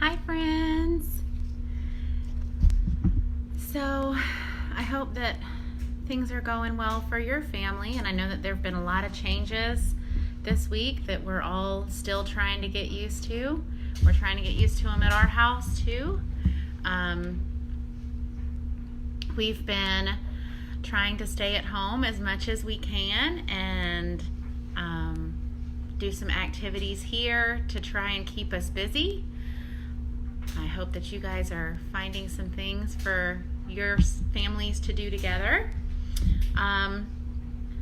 Hi friends. So I hope that things are going well for your family, and I know that there have been a lot of changes this week that we're all still trying to get used to. We're trying to get used to them at our house too. We've been trying to stay at home as much as we can and do some activities here to try and keep us busy. I hope that you guys are finding some things for your families to do together.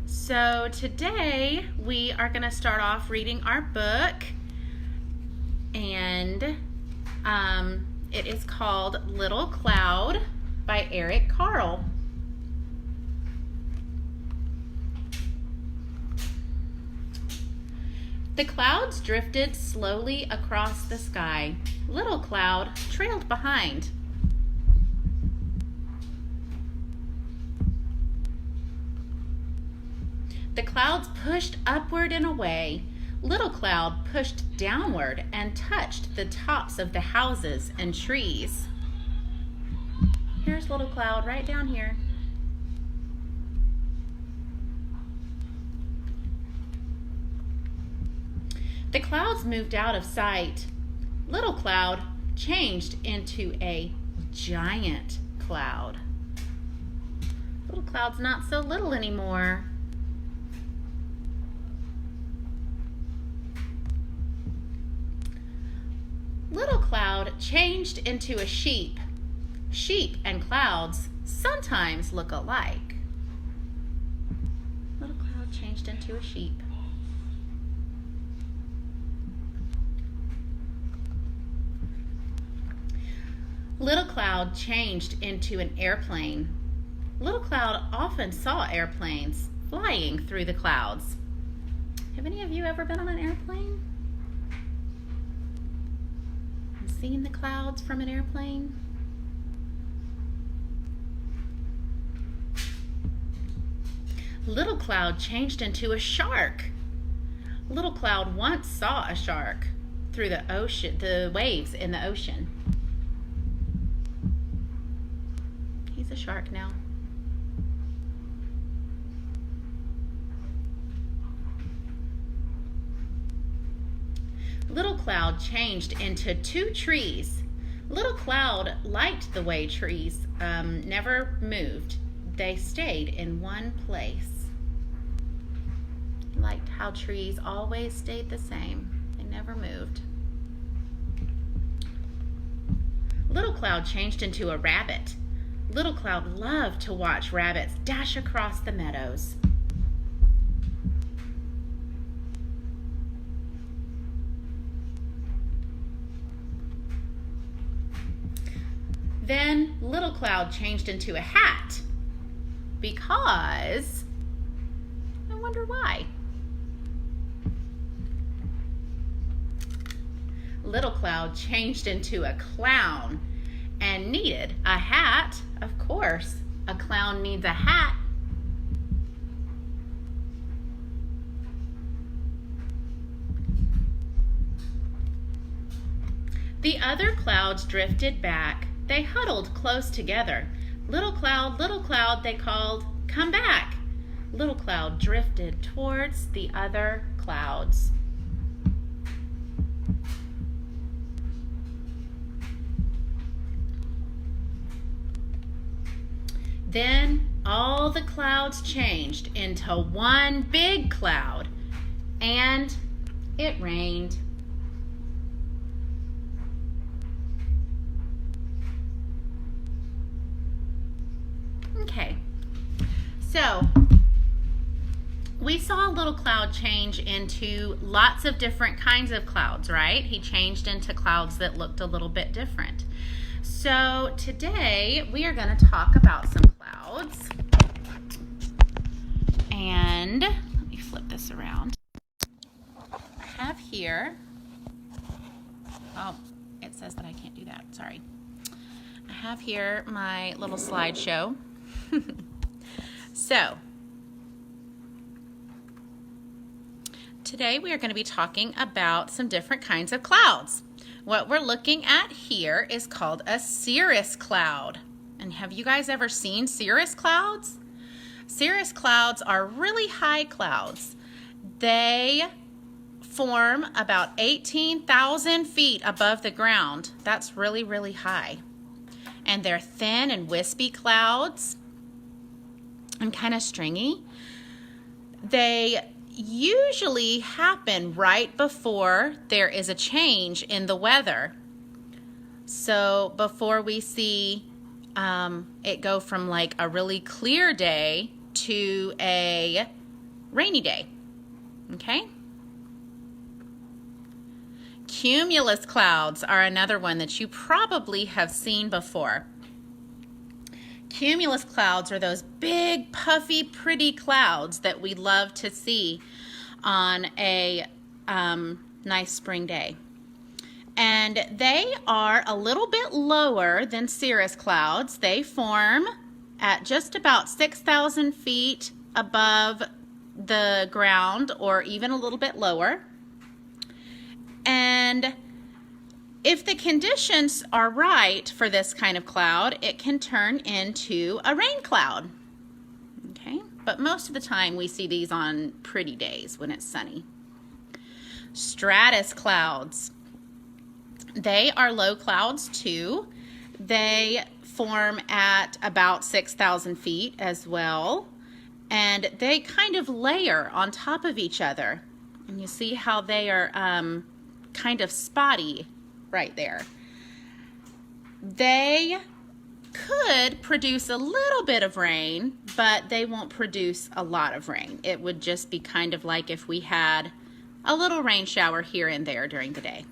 So today we are going to start off reading our book, and it is called Little Cloud by Eric Carle. The clouds drifted slowly across the sky. Little Cloud trailed behind. The clouds pushed upward and away. Little Cloud pushed downward and touched the tops of the houses and trees. Here's Little Cloud right down here. The clouds moved out of sight. Little Cloud changed into a giant cloud. Little Cloud's not so little anymore. Little Cloud changed into a sheep. Sheep and clouds sometimes look alike. Little Cloud changed into a sheep. Little Cloud changed into an airplane. Little Cloud often saw airplanes flying through the clouds. Have any of you ever been on an airplane? And seen the clouds from an airplane? Little Cloud changed into a shark. Little Cloud once saw a shark through the waves in the ocean. He's a shark now. Little Cloud changed into two trees. Little Cloud liked the way trees never moved. They stayed in one place. He liked how trees always stayed the same. They never moved. Little Cloud changed into a rabbit. Little Cloud loved to watch rabbits dash across the meadows. Then Little Cloud changed into a hat because, I wonder why. Little Cloud changed into a clown and needed a hat. Of course, a clown needs a hat. The other clouds drifted back. They huddled close together. Little Cloud, they called, "Come back." Little Cloud drifted towards the other clouds. Then all the clouds changed into one big cloud, and it rained. Okay, so we saw Little Cloud change into lots of different kinds of clouds, right? He changed into clouds that looked a little bit different. So today we are going to talk about some clouds. And let me flip this around. I have here, oh, it says that I can't do that, sorry. I have here my little slideshow. So Today we are going to be talking about some different kinds of clouds. What we're looking at here is called a cirrus cloud. And have you guys ever seen cirrus clouds? Cirrus clouds are really high clouds. They form about 18,000 feet above the ground. That's really, really high. And they're thin and wispy clouds and kind of stringy. They usually happen right before there is a change in the weather. So before we see it go from like a really clear day to a rainy day. Okay? Cumulus clouds are another one that you probably have seen before. Cumulus clouds are those big, puffy, pretty clouds that we love to see on a nice spring day. And they are a little bit lower than cirrus clouds. They form at just about 6,000 feet above the ground, or even a little bit lower. And if the conditions are right for this kind of cloud, it can turn into a rain cloud. Okay, but most of the time we see these on pretty days when it's sunny. Stratus clouds. They are low clouds too. They form at about 6,000 feet as well. And they kind of layer on top of each other. And you see how they are kind of spotty right there. They could produce a little bit of rain, but they won't produce a lot of rain. It would just be kind of like if we had a little rain shower here and there during the day.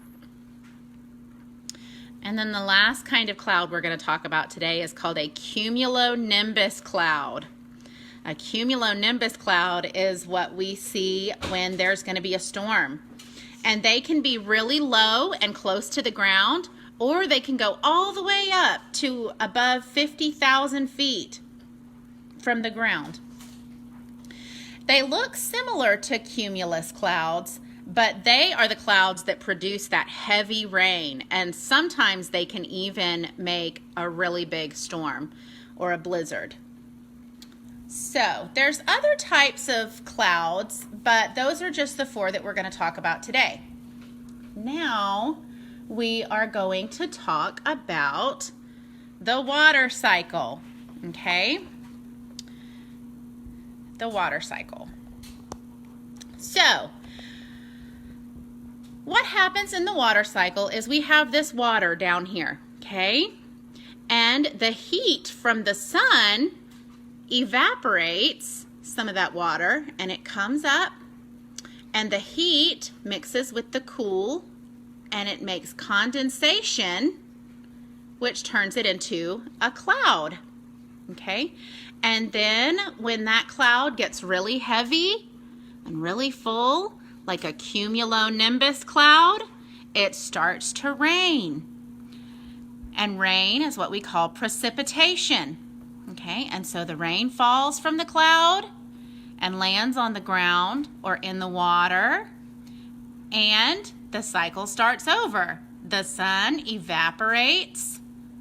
And then the last kind of cloud we're going to talk about today is called a cumulonimbus cloud. A cumulonimbus cloud is what we see when there's going to be a storm. And they can be really low and close to the ground, or they can go all the way up to above 50,000 feet from the ground. They look similar to cumulus clouds, but they are the clouds that produce that heavy rain, and sometimes they can even make a really big storm or a blizzard. So there's other types of clouds, but those are just the four that we're going to talk about today. Now we are going to talk about the water cycle, okay? The water cycle. So what happens in the water cycle is we have this water down here, okay? And the heat from the sun evaporates some of that water, and it comes up, and the heat mixes with the cool, and it makes condensation, which turns it into a cloud. Okay? And then when that cloud gets really heavy and really full, like a cumulonimbus cloud, it starts to rain. And rain is what we call precipitation. Okay, and so the rain falls from the cloud and lands on the ground or in the water, and the cycle starts over. The sun evaporates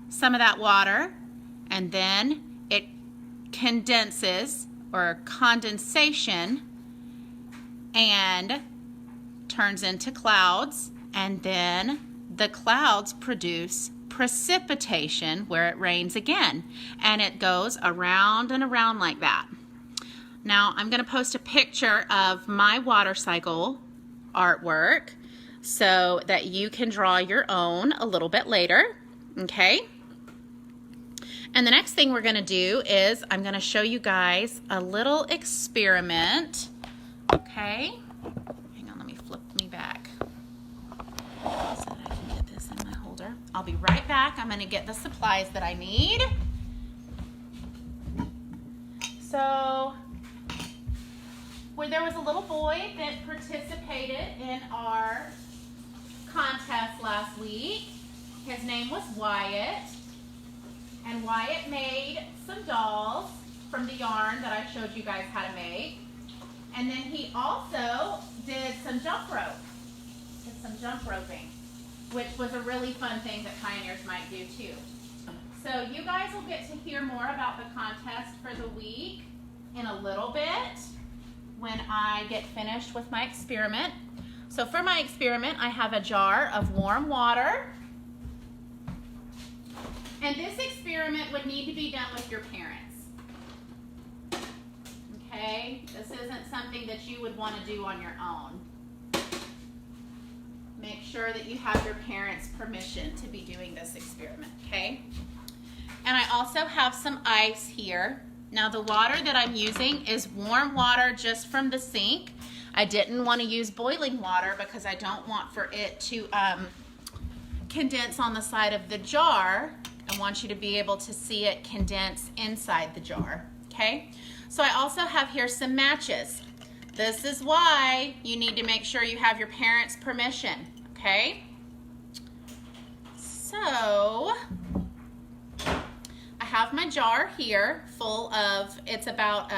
some of that water, and then it condenses, or condensation, and turns into clouds, and then the clouds produce precipitation where it rains again, and it goes around and around like that. Now I'm going to post a picture of my water cycle artwork so that you can draw your own a little bit later, okay? And the next thing we're going to do is I'm going to show you guys a little experiment, okay? Hang on, let me flip me back so that I can get this in my holder. I'll be right back. I'm going to get the supplies that I need. So, where there was a little boy that participated in our contest last week. His name was Wyatt. And Wyatt made some dolls from the yarn that I showed you guys how to make. And then he also did some jump rope. Jump roping, which was a really fun thing that pioneers might do too. So you guys will get to hear more about the contest for the week in a little bit when I get finished with my experiment. So for my experiment, I have a jar of warm water. And this experiment would need to be done with your parents. Okay? This isn't something that you would want to do on your own. Make sure that you have your parents' permission to be doing this experiment, okay? And I also have some ice here. Now the water that I'm using is warm water just from the sink. I didn't want to use boiling water because I don't want for it to condense on the side of the jar. I want you to be able to see it condense inside the jar, okay? So I also have here some matches. This is why you need to make sure you have your parents' permission, okay? So, I have my jar here full of, it's about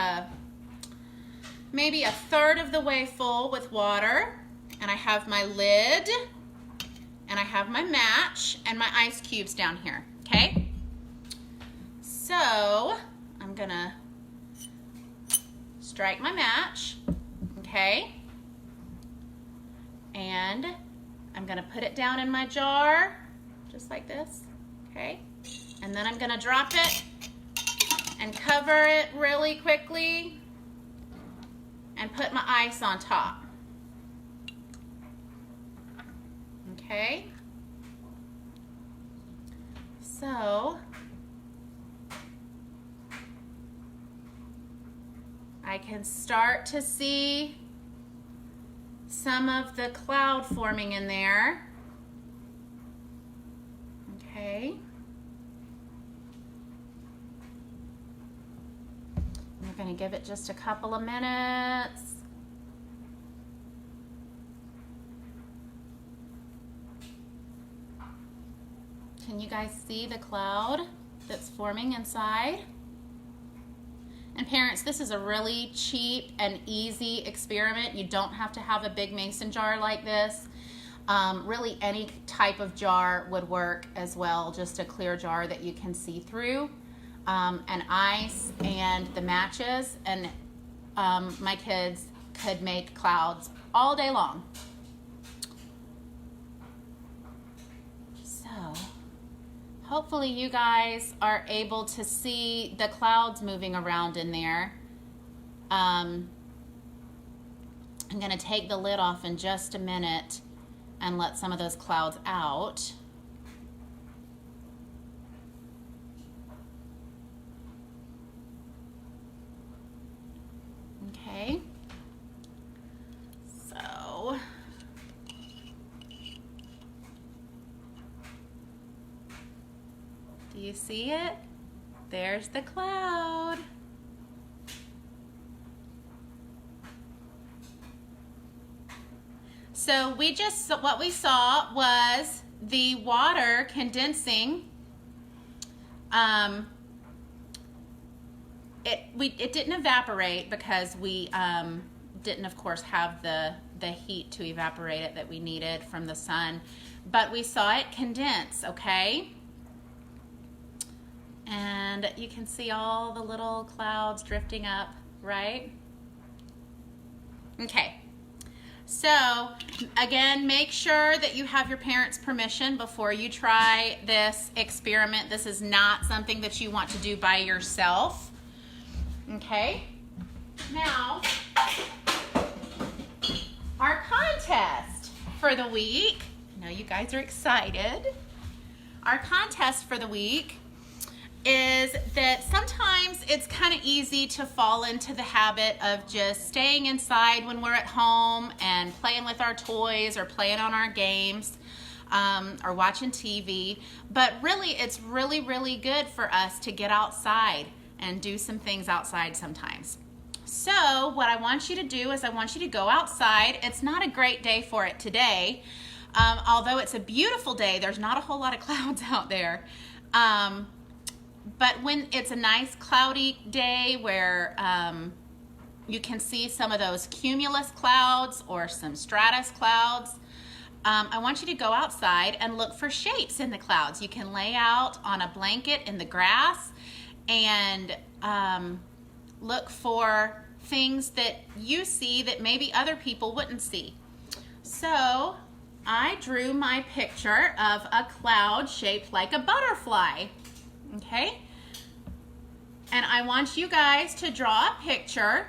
maybe a third of the way full with water. And I have my lid, and I have my match, and my ice cubes down here, okay? So, I'm gonna strike my match. Okay, and I'm gonna put it down in my jar, just like this, okay? And then I'm gonna drop it and cover it really quickly and put my ice on top, okay? So, I can start to see some of the cloud forming in there. Okay. We're going to give it just a couple of minutes. Can you guys see the cloud that's forming inside? And parents, this is a really cheap and easy experiment. You don't have to have a big mason jar like this. Really any type of jar would work as well, just a clear jar that you can see through. And ice and the matches, and my kids could make clouds all day long. So, hopefully you guys are able to see the clouds moving around in there. I'm going to take the lid off in just a minute and let some of those clouds out. Okay. So, do you see it? There's the cloud. So what we saw was the water condensing. It didn't evaporate because we didn't, of course, have the heat to evaporate it that we needed from the sun, but we saw it condense, okay? And you can see all the little clouds drifting up, right? Okay. So, again, make sure that you have your parents' permission before you try this experiment. This is not something that you want to do by yourself. Okay? Now, our contest for the week. I know you guys are excited. Our contest for the week is that sometimes it's kind of easy to fall into the habit of just staying inside when we're at home and playing with our toys or playing on our games or watching TV. But really, it's really good for us to get outside and do some things outside sometimes. So what I want you to do is I want you to go outside. It's not a great day for it today. Although it's a beautiful day, there's not a whole lot of clouds out there. But when it's a nice cloudy day where you can see some of those cumulus clouds or some stratus clouds. I want you to go outside and look for shapes in the clouds. You can lay out on a blanket in the grass and look for things that you see that maybe other people wouldn't see. So I drew my picture of a cloud shaped like a butterfly, okay? And I want you guys to draw a picture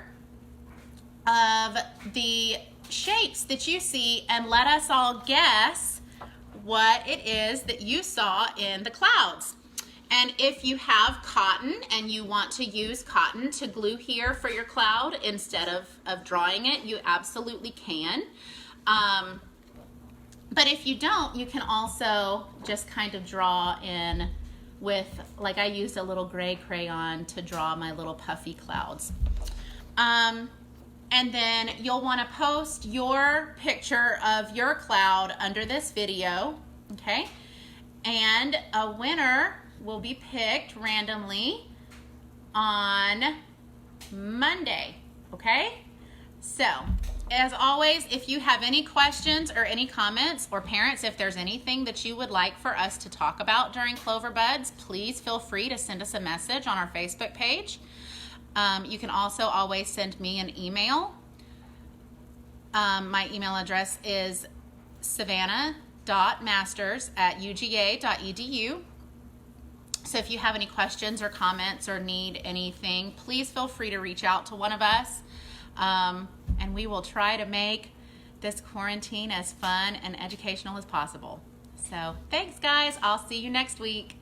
of the shapes that you see and let us all guess what it is that you saw in the clouds. And if you have cotton and you want to use cotton to glue here for your cloud instead of drawing it, you absolutely can. But if you don't, you can also just kind of draw in with, like I used a little gray crayon to draw my little puffy clouds. And then you'll want to post your picture of your cloud under this video, okay? And a winner will be picked randomly on Monday, okay? So, as always, if you have any questions or any comments, or parents, if there's anything that you would like for us to talk about during Clover Buds, please feel free to send us a message on our Facebook page. You can also always send me an email. My email address is savannah.masters@uga.edu. So if you have any questions or comments or need anything, please feel free to reach out to one of us. And we will try to make this quarantine as fun and educational as possible. So thanks, guys. I'll see you next week.